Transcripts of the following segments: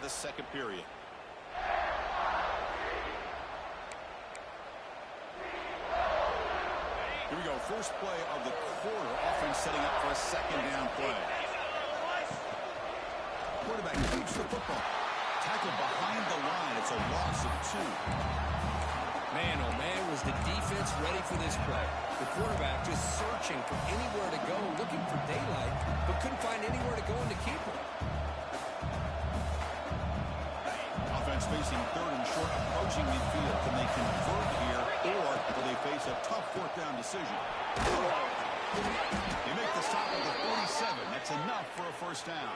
the second period. Here we go. First play of the quarter. Offense setting up for a second down play. Quarterback keeps the football. Tackled behind the line. It's a loss of 2. Man, oh man, was the defense ready for this play. The quarterback just searching for anywhere to go, looking for daylight, but couldn't find anywhere to go in the keeper. Offense facing third and short, approaching midfield. Can they convert here, or will they face a tough fourth down decision? They make the stop at the 47. That's enough for a first down.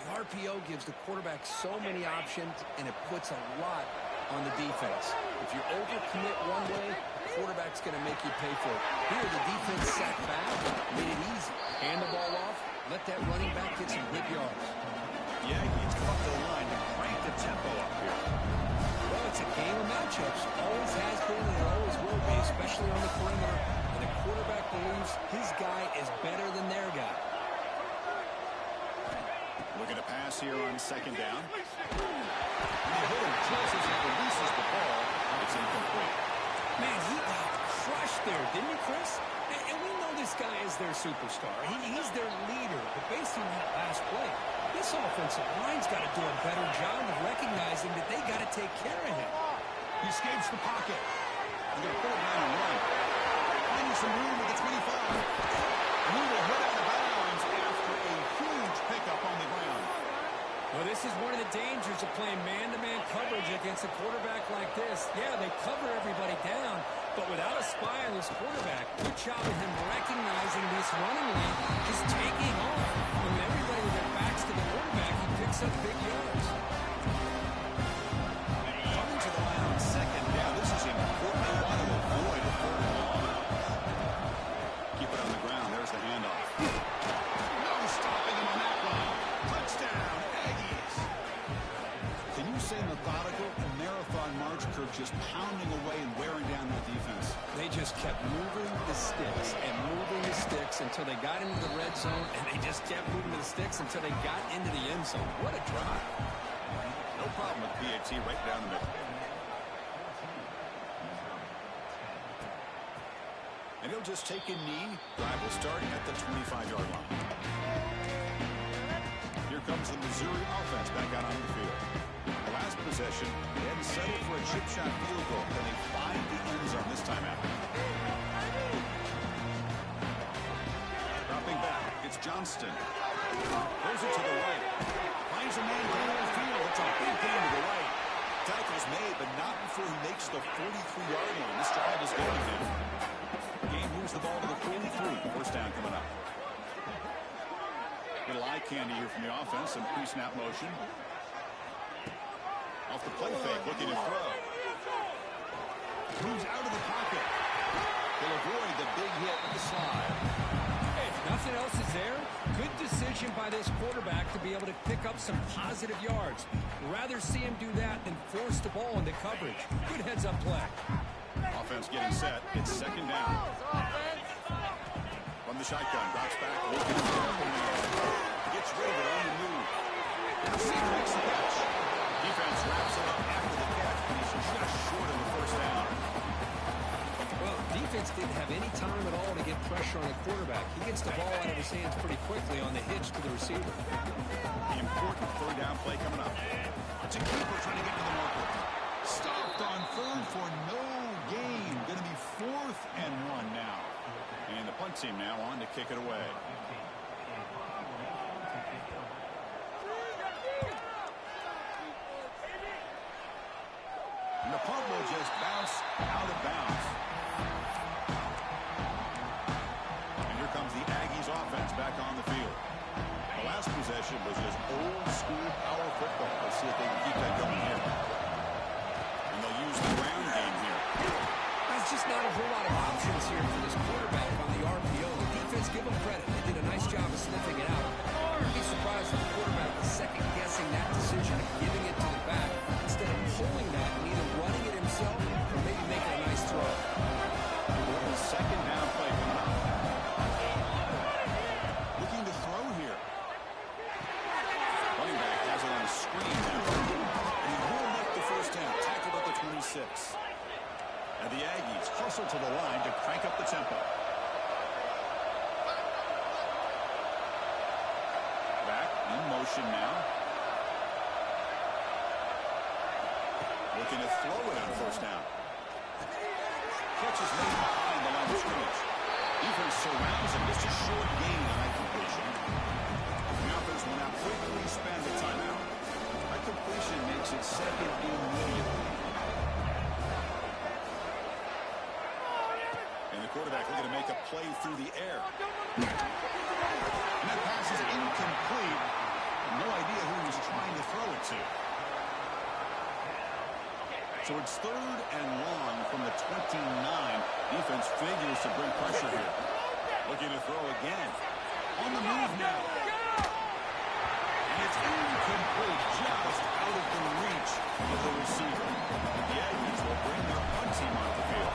The RPO gives the quarterback so many options, and it puts a lot on the defense. If you overcommit one way, the quarterback's going to make you pay for it. Here, the defense sat back, made it easy. Hand the ball off, let that running back get some good yards. Yeah, he's come up to the line to crank the tempo up here. Well, it's a game of matchups. Always has been and it always will be, especially on the perimeter. And the quarterback believes his guy is better than their guy. Looking to pass here on second down. And they hit him just as he releases the ball. It's incomplete. Man, he got crushed there, didn't he, Chris? And we know this guy is their superstar. He's their leader. But based on that last play, this offensive line's got to do a better job of recognizing that they got to take care of him. He escapes the pocket. He's going to pull it down and run. Finding some room at the 25. And he will hit out of bounds after a huge pickup on the ground. Well, this is one of the dangers of playing man-to-man coverage against a quarterback like this. Yeah, they cover everybody down, but without a spy on this quarterback, good job of him recognizing this running lane is taking off. When everybody with their backs to the quarterback, he picks up big yards. Coming to the line on second down. This is important. They want to avoid a third and long. Keep it on the ground. There's the handoff. No stopping him on that line. Touchdown, Aggies. Can you say methodical? A marathon march curve just pounding away and wearing down that defense. They just kept moving the sticks and moving the sticks until they got into the red zone, and they just kept moving the sticks until they got into the end zone. What a drive. No problem with PAT right down the middle. And he'll just take a knee. Drive will start at the 25-yard line. Here comes the Missouri offense back out on the field. The last possession, they had to settle for a chip shot field goal. Then they find the end zone this time out. Dropping back, it's Johnston. Throws it to the right. Finds a man down the field. It's a big game to the right. Tackle's made, but not before he makes the 43-yard line. This drive is going to him. Game moves the ball to the 43. First down coming up. Little eye candy here from the offense. Some pre-snap motion. Off the play fake, looking to throw. Moves out of the pocket. They'll avoid the big hit with the slide. Hey, if nothing else is there, good decision by this quarterback to be able to pick up some positive yards. Rather see him do that than force the ball into coverage. Good heads-up play. Offense getting set. It's second down. From the shotgun, drops back, looking for the man. Gets rid of it on the move. Receiver makes the catch. Defense wraps it up after the catch, and he's just short of the first down. Well, defense didn't have any time at all to get pressure on the quarterback. He gets the ball out of his hands pretty quickly on the hitch to the receiver. The important third down play coming up. It's a keeper trying to get to the marker. Stopped on third for no gain. Going to be 4th and 1 now. And the punt team now on to kick it away. And the punt will just bounce out of bounds. And here comes the Aggies offense back on the field. The last possession was just old school power football. Let's see if they can keep that going here. And they'll use the ground game here. There's just not a whole lot of options here for this quarterback on the RPO. The defense, give them credit. They did a nice job of sniffing it out. I'd be surprised if the quarterback is second-guessing that decision of giving it to the back instead of pulling that and either running it himself or maybe making a nice throw. Second down play coming up. Looking to throw here. Running back to the line to crank up the tempo. Back in motion now. Looking to throw it on first down. Catch is made behind the line of scrimmage. Defense surrounds him. Just a short gain on that completion. The offense will now quickly spend the timeout. That completion makes it second immediately. And the quarterback looking to make a play through the air. And that pass is incomplete. No idea who he was trying to throw it to. So it's third and long from the 29. Defense figures to bring pressure here. Looking to throw again. On the move now. And it's incomplete, just out of the reach of the receiver. The Aggies will bring their punt team onto the field.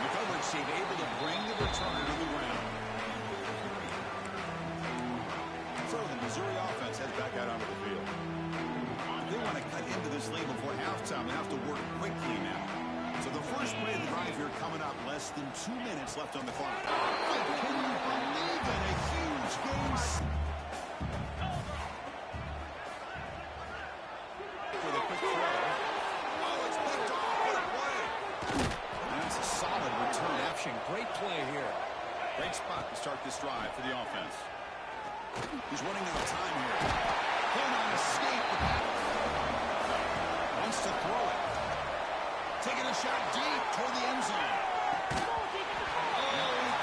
The coverage team able to bring the returner to the ground. So the Missouri offense heads back out onto the field. They want to cut into this lead before halftime. They have to work quickly now. So the first play of the drive here coming up, less than 2 minutes left on the clock. But can you believe it? A huge game. For the quick throw. Oh, it's picked off. What a play. And that's a solid return action. Great play here. Great spot to start this drive for the offense. He's running out of time here. Hold on, escape. Wants to throw it. Taking a shot deep toward the end zone. Oh, he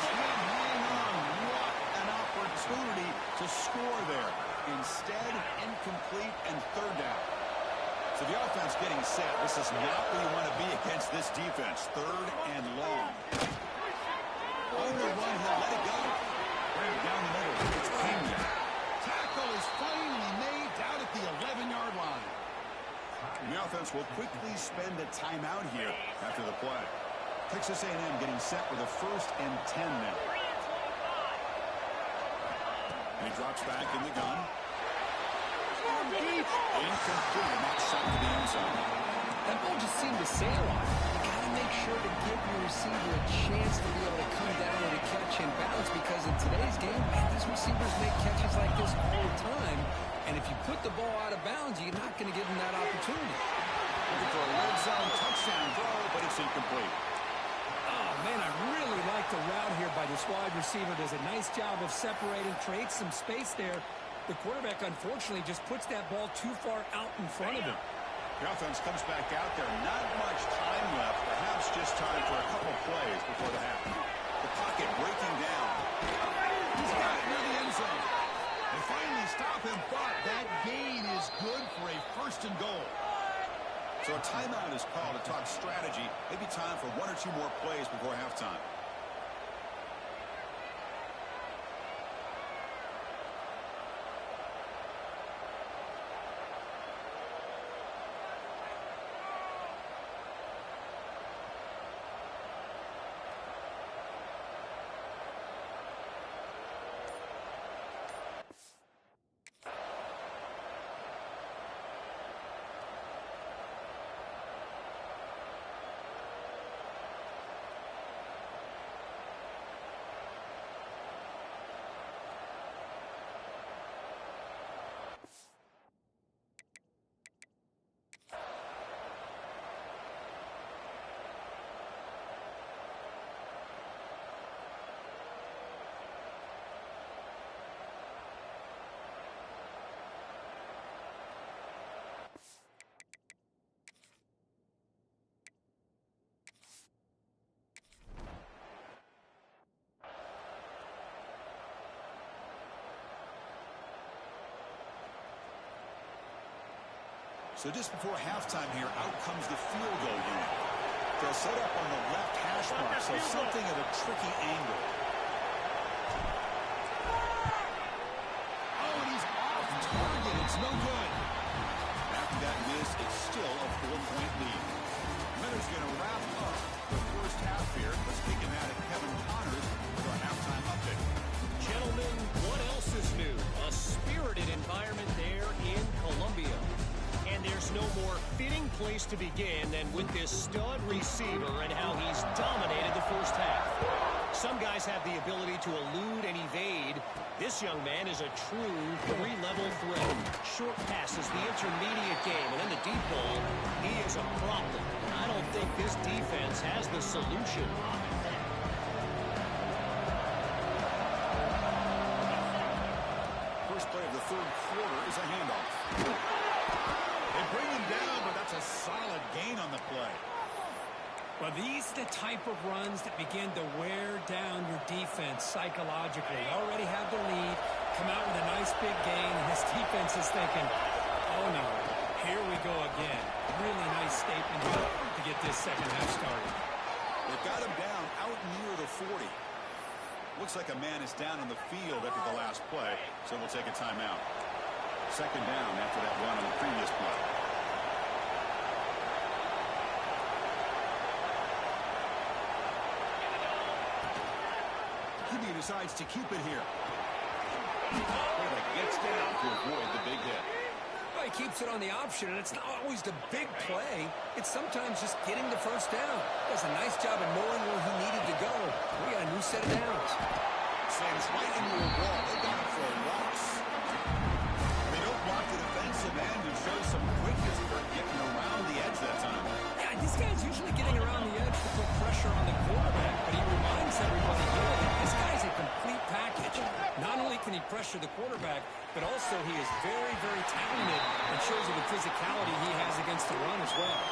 can't hang on. What an opportunity to score there. Instead, incomplete and third down. So the offense getting set. This is not where you want to be against this defense. Third and long. On the run, he'll let it go. Down the middle. It's Pena. Tackle is finally made down at the 11-yard line. The offense will quickly spend a timeout here after the play. Texas A&M getting set with a 1st and 10 now. And he drops back in the gun. Incomplete, not shot to the end zone. That ball just seemed to sail on. You got to make sure to give your receiver a chance to be able to come down with a catch and bounce, because in today's game, man, these receivers make catches like this all the time. And if you put the ball out of bounds, you're not going to give them that opportunity. Looking for a red zone touchdown throw, but it's incomplete. Oh, man, I really like the route here by this wide receiver. Does a nice job of separating, creates some space there. The quarterback, unfortunately, just puts that ball too far out in front of him. The offense comes back out there. Not much time left. Perhaps just time for a couple plays before the half. The pocket breaking down. He's got it near the end zone. They finally stop him, but that gain is good for a 1st and goal. So a timeout is called to talk strategy. Maybe time for 1 or 2 more plays before halftime. So just before halftime here, out comes the field goal unit. They'll set up on the left hash mark, so something of a tricky angle. Oh, and he's off target. It's no good. After that miss, it's still a 4-point lead. Miller's going to wrap up the first half here. Let's take him out at Kevin Connors with our halftime update. Gentlemen, what else is new? A spirited environment there to begin, and with this stud receiver and how he's dominated the first half. Some guys have the ability to elude and evade. This young man is a true three-level threat. Short passes, the intermediate game, and in the deep ball, he is a problem. I don't think this defense has the solution. First play of the third quarter is a handoff. They bring him down, but that's a solid gain on the play. Well, these are the type of runs that begin to wear down your defense psychologically. Already have the lead, come out with a nice big gain, and his defense is thinking, oh no, here we go again. Really nice statement here to get this second half started. They've got him down out near the 40. Looks like a man is down on the field after the last play, so we'll take a timeout. Second down after that run on the previous play. QB decides to keep it here. Quarterback gets down to avoid the big hit. Well, he keeps it on the option, and it's not always the big play. It's sometimes just getting the first down. Does a nice job of knowing where he needed to go. We got a new set of downs. Sends right into a wall. They got him for a loss. They don't block the defensive end and show some quickness for getting around the edge that time. Yeah, this guy's usually getting around the edge to put pressure on the quarterback, but he reminds everybody here that this guy's a complete package. Not only can he pressure the quarterback, but also he is very, very talented and shows you the physicality he has against the run as well.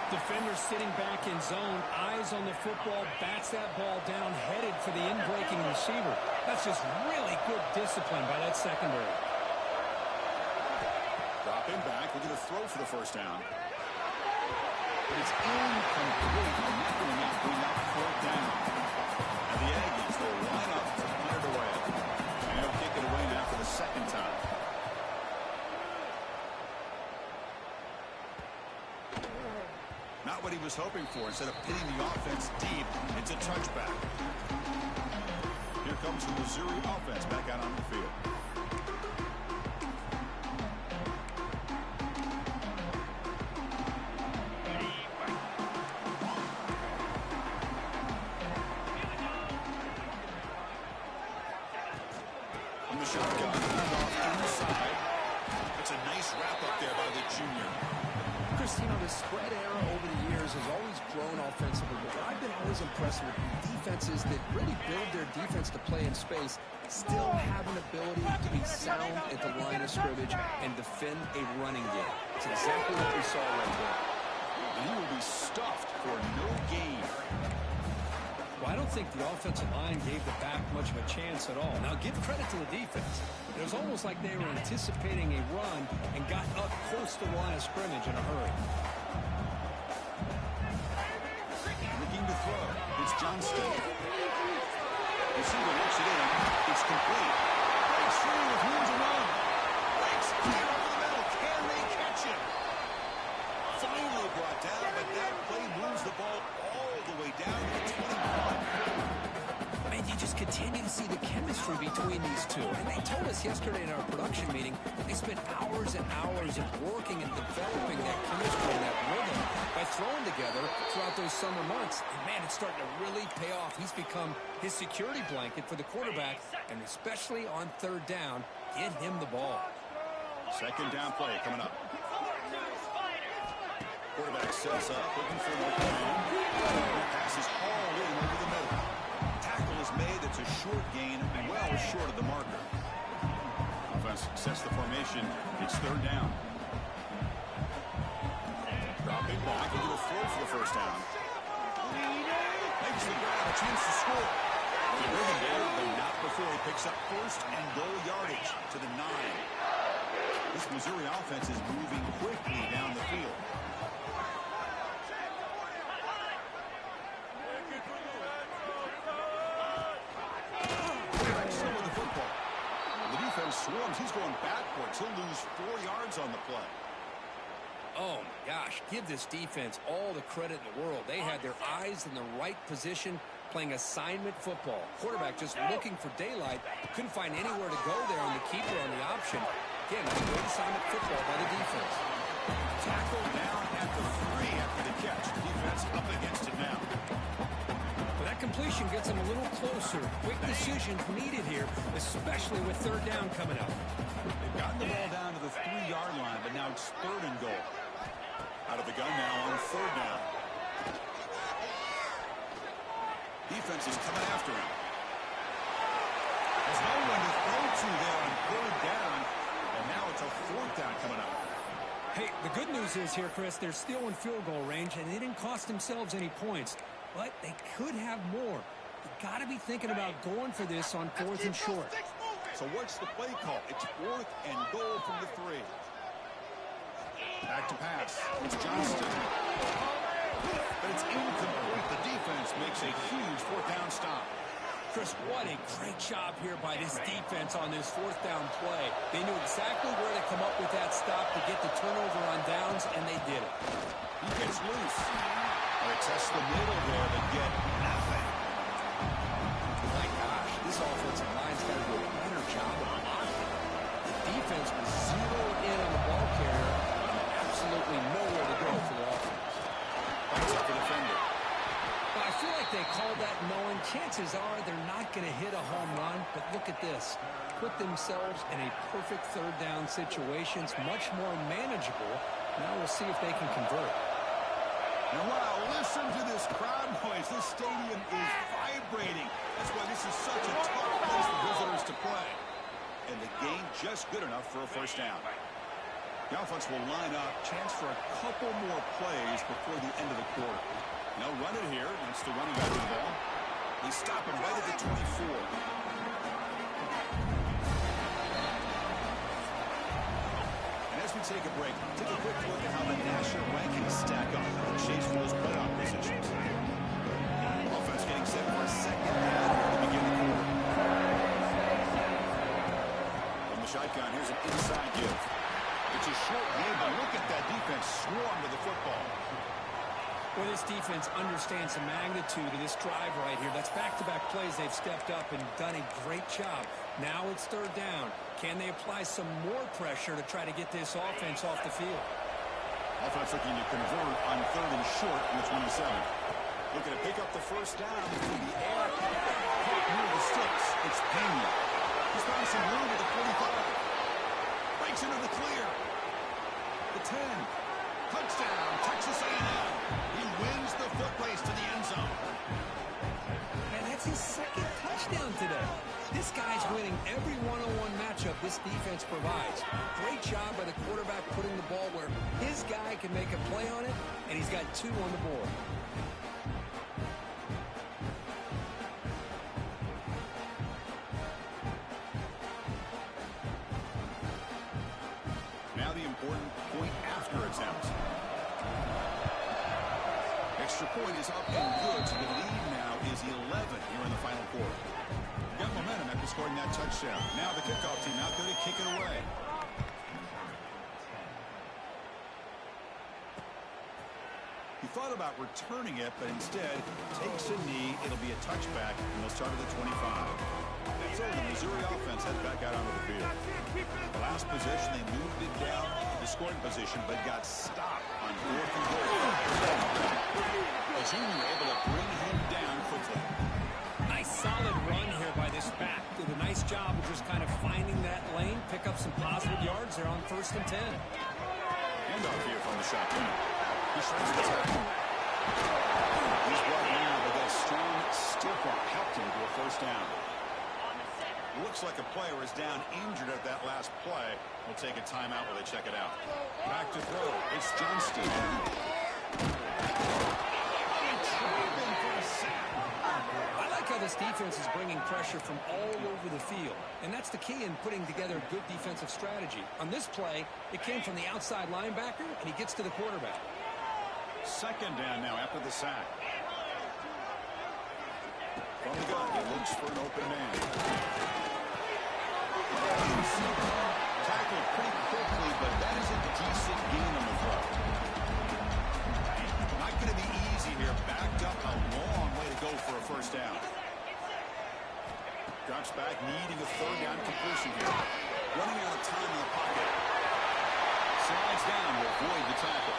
Defender sitting back in zone, eyes on the football, bats that ball down, headed for the in-breaking receiver. That's just really good discipline by that secondary. Dropping back, we're going to throw for the first down. But it's incomplete, and that will not bring up fourth down. And the Aggies will line up to punt it away. And they'll kick it away now for the second time. Not what he was hoping for. Instead of pitting the offense deep, it's a touchback. Here comes the Missouri offense back out on the field. From the shotgun, handoff inside. It's a nice wrap up there by the junior. Chris, you know, the spread era over the years has always grown offensively, but I've been always impressed with defenses that really build their defense to play in space, still have an ability to be sound at the line of scrimmage and defend a running game. It's exactly what we saw right there. And he will be stuffed for no gain. Well, I don't think the offensive line gave the back much of a chance at all. Now, give credit to the defense. It was almost like they were anticipating a run and got up close to the line of scrimmage in a hurry. Looking to throw. It's Johnston. Receiver looks it in. It's complete. Breaks through with room to run. Breaks clear over the middle. Can they catch him? Finally brought down, but that play moves the ball all the way down to 21. And you just continue to see the chemistry between these two. And they told us yesterday in our production meeting, they spent hours and hours of working and developing that chemistry and that rhythm by throwing together throughout those summer months. And man, it's starting to really pay off. He's become his security blanket for the quarterback, and especially on third down, get him the ball. Second down play coming up. Quarterback sets up, looking for the plan. Pass is hauled in over the middle. Tackle is made. It's a short gain, well short of the marker. Offense sets the formation. It's third down. Dropping back, into the throw for the first down. Makes the grab, a chance to score. The rhythm there, but not before he picks up first and goal yardage to the 9. This Missouri offense is moving quickly down the field. Swarms, he's going backwards. He'll lose 4 yards on the play. Oh, my gosh. Give this defense all the credit in the world. They had their eyes in the right position, playing assignment football. Quarterback just looking for daylight. Couldn't find anywhere to go there on the keeper on the option. Again, great assignment football by the defense. Tackle down at the 3 after the catch. Defense up against it now. Well, that completion gets them a little closer. Quick decisions needed here, especially with third down coming up. They've gotten the ball down to the 3-yard line, but now it's 3rd and goal. Out of the gun now on 3rd down. Defense is coming after him. There's no one to throw to there on 3rd down, and now it's a 4th down coming up. Hey, the good news is here, Chris, they're still in field goal range, and they didn't cost themselves any points. But they could have more. You got to be thinking about going for this on 4th and short. So what's the play call? It's 4th and goal from the 3. Back to pass. It's Johnston. But it's incomplete. The defense makes a huge 4th down stop. Chris, what a great job here by this defense on this 4th down play. They knew exactly where to come up with that stop to get the turnover on downs, and they did it. He gets loose. They test the middle there, but get nothing. My gosh, this offensive line's got to do a better job of blocking. The defense was zeroed in on the ball carrier, and absolutely nowhere to go for the offense. That's up the defender. Well, I feel like they called that knowing chances are they're not going to hit a home run, but look at this. Put themselves in a perfect 3rd down situation. It's much more manageable. Now we'll see if they can convert. And wow, listen to this crowd noise. This stadium is vibrating. That's why this is such a tough place for visitors to play. And the game just good enough for a 1st down. The offense will line up. Chance for a couple more plays before the end of the quarter. Now run it here. That's the running back of the ball. They stop him right at the 24. And as we take a break, take a quick look at how the national rankings stack up in the chase for those playoff positions. Offense getting set for a 2nd down to begin the quarter. From the shotgun, here's an inside give. It's a short game, but look at that defense swarm to the football. Well, this defense understands the magnitude of this drive right here. That's back-to-back plays. They've stepped up and done a great job. Now it's 3rd down. Can they apply some more pressure to try to get this offense off the field? Offense looking to convert on 3rd and short in the 27. Looking to pick up the 1st down through the air. Caught near the sticks. It's Pena. He's found some room at the 45. Breaks into the clear. The 10. Touchdown, Texas A&M. He wins the foot race to the end zone. And that's his 2nd touchdown today. This guy's winning every one-on-one matchup this defense provides. Great job by the quarterback putting the ball where his guy can make a play on it, and he's got 2 on the board. Now the important point after attempt. Extra point is up and good, so the lead now is 11 here in the final quarter. Got momentum after scoring that touchdown. Now the kickoff team out there to kick it away. He thought about returning it, but instead takes a knee. It'll be a touchback, and they'll start at the 25. So the Missouri offense heads back out onto the field. The last possession, they moved it down to the scoring position, but got stopped on 4th and goal. The junior able to bring him down quickly. Nice solid run here by this back. Did a nice job of just kind of finding that lane, pick up some positive yards there on 1st and 10. Handoff here from the shotgun. He shrinks the tackle. He's brought down, but that strong stiff arm helped him to a 1st down. Looks like a player is down injured at that last play. We'll take a timeout while they check it out. Back to throw. It's Johnston. I like how this defense is bringing pressure from all over the field, and that's the key in putting together good defensive strategy. On this play, it came from the outside linebacker, and he gets to the quarterback. 2nd down now after the sack. From the gun, he looks for an open man. Tackled pretty quickly, but that is a decent gain on the throw. Not going to be easy here. Backed up a long way to go for a 1st down. Drops back, needing a 3rd down completion here. Running out of time in the pocket. Slides down to avoid the tackle.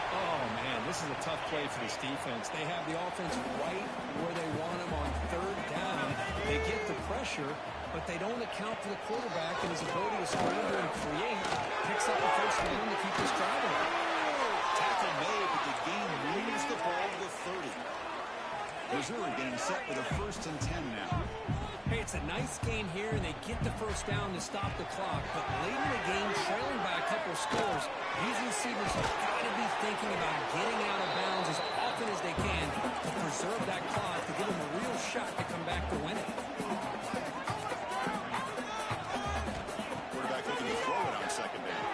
Oh, man, this is a tough play for this defense. They have the offense right where they want them on third down. They get the pressure, but they don't account for the quarterback and his ability to scramble and create. Picks up the first down to keep this traveling. Tackle made, but the game moves the ball to the 30. Missouri getting set with a 1st and 10 now. Hey, it's a nice gain here, and they get the first down to stop the clock. But late in the game, trailing by a couple scores, these receivers have got to be thinking about getting out of bounds as often as they can to preserve that clock, to give them a real shot to come back to win it. Quarterback looking to throw it on 2nd down.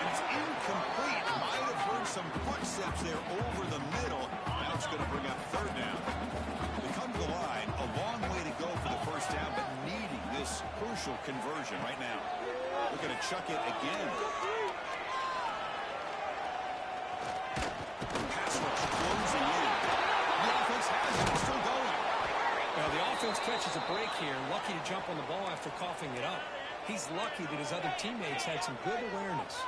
And it's incomplete. Might have heard some footsteps there over the middle. Now it's going to bring up 3rd down. They come to the line, a long way to go for the first down, but needing this crucial conversion right now. Looking to chuck it again. Pass rush closing in. The offense has it. It's still going. Well, the offense catches a break here, lucky to jump on the ball after coughing it up. He's lucky that his other teammates had some good awareness.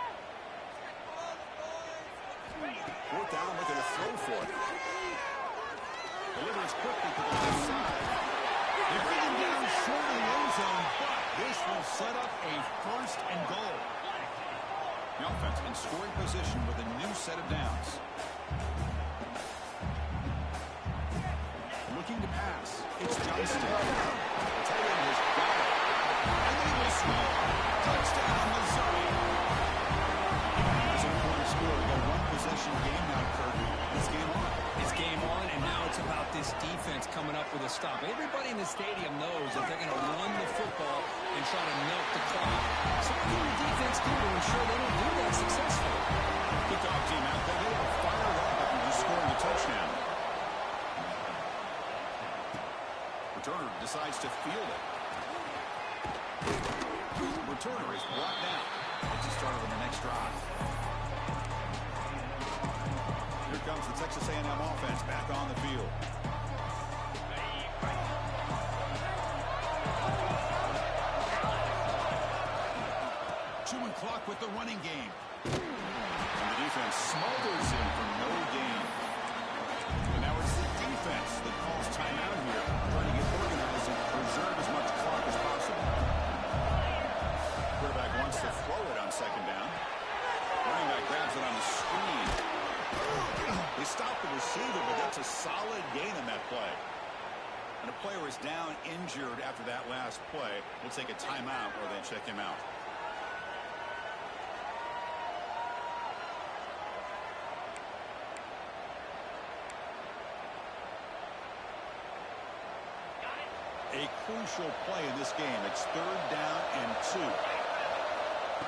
4th down, looking to throw for it. Delivers quickly to the left side. They bring him down short of the end zone, but this will set up a 1st and goal. The offense in scoring position with a new set of downs. Looking to pass. It's Johnston. The tight end has got it. And they will score. Touchdown, Missouri. It's an important score. We got a one-possession game now, Kirk. It's game on. It's game on, and now it's about this defense coming up with a stop. Everybody in the stadium knows that they're going to run the football and try to milk the clock. So what can the defense do to ensure they don't do that successfully? Kickoff team out there. They will fire up after scoring the touchdown. Returner decides to field it. Returner is brought down. It's a start on the next drive. Here comes the Texas A&M offense back on the field. Chewing clock with the running game. And the defense smothers him for no gain. And now it's the defense that calls timeout here, trying to get organized and preserve as much clock as possible. Quarterback wants to throw it on 2nd down. Running back grabs it on the screen. They stop the receiver, but that's a solid gain in that play. And a player is down injured after that last play. We'll take a timeout or they check him out. A crucial play in this game. It's 3rd down and 2.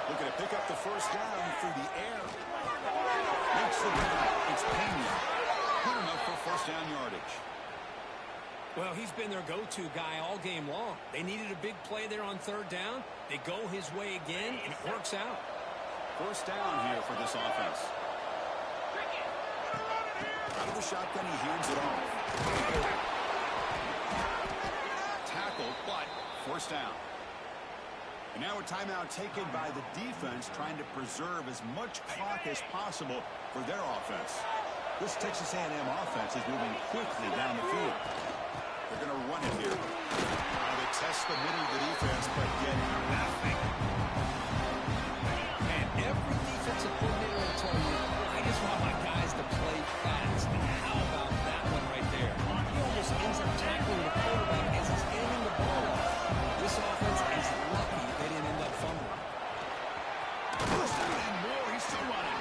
Looking to pick up the first down through the air. Makes the run. It's Pena. Good enough for first down yardage. Well, he's been their go-to guy all game long. They needed a big play there on 3rd down. They go his way again, and it works out. First down here for this offense. Out of the shotgun, he hears it off. Tackled, but first down. And now a timeout taken by the defense, trying to preserve as much clock as possible for their offense. This Texas A&M offense is moving quickly down the field. They're going to run it here. They test the middle of the defense, but get nothing. And every defensive coordinator will tell you, I just want my guys to play fast. And how about that one right there? He almost ends up tackling the quarterback as he's aiming the ball off. This offense is lucky they didn't end up fumbling. First down and more. He's still running.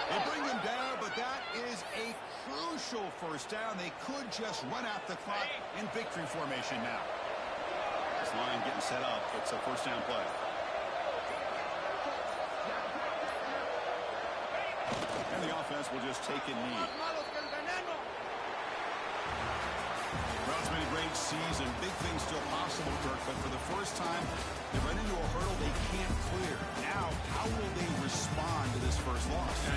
They bring him down, but that is a crucial first down. They could just run out the clock in victory formation now. This line getting set up. It's a first down play. And the offense will just take a knee. Well, it's been a great season. Big things still possible, Kirk, but for the first time, they run into a hurdle they can't clear. Now, how will they respond to this first loss?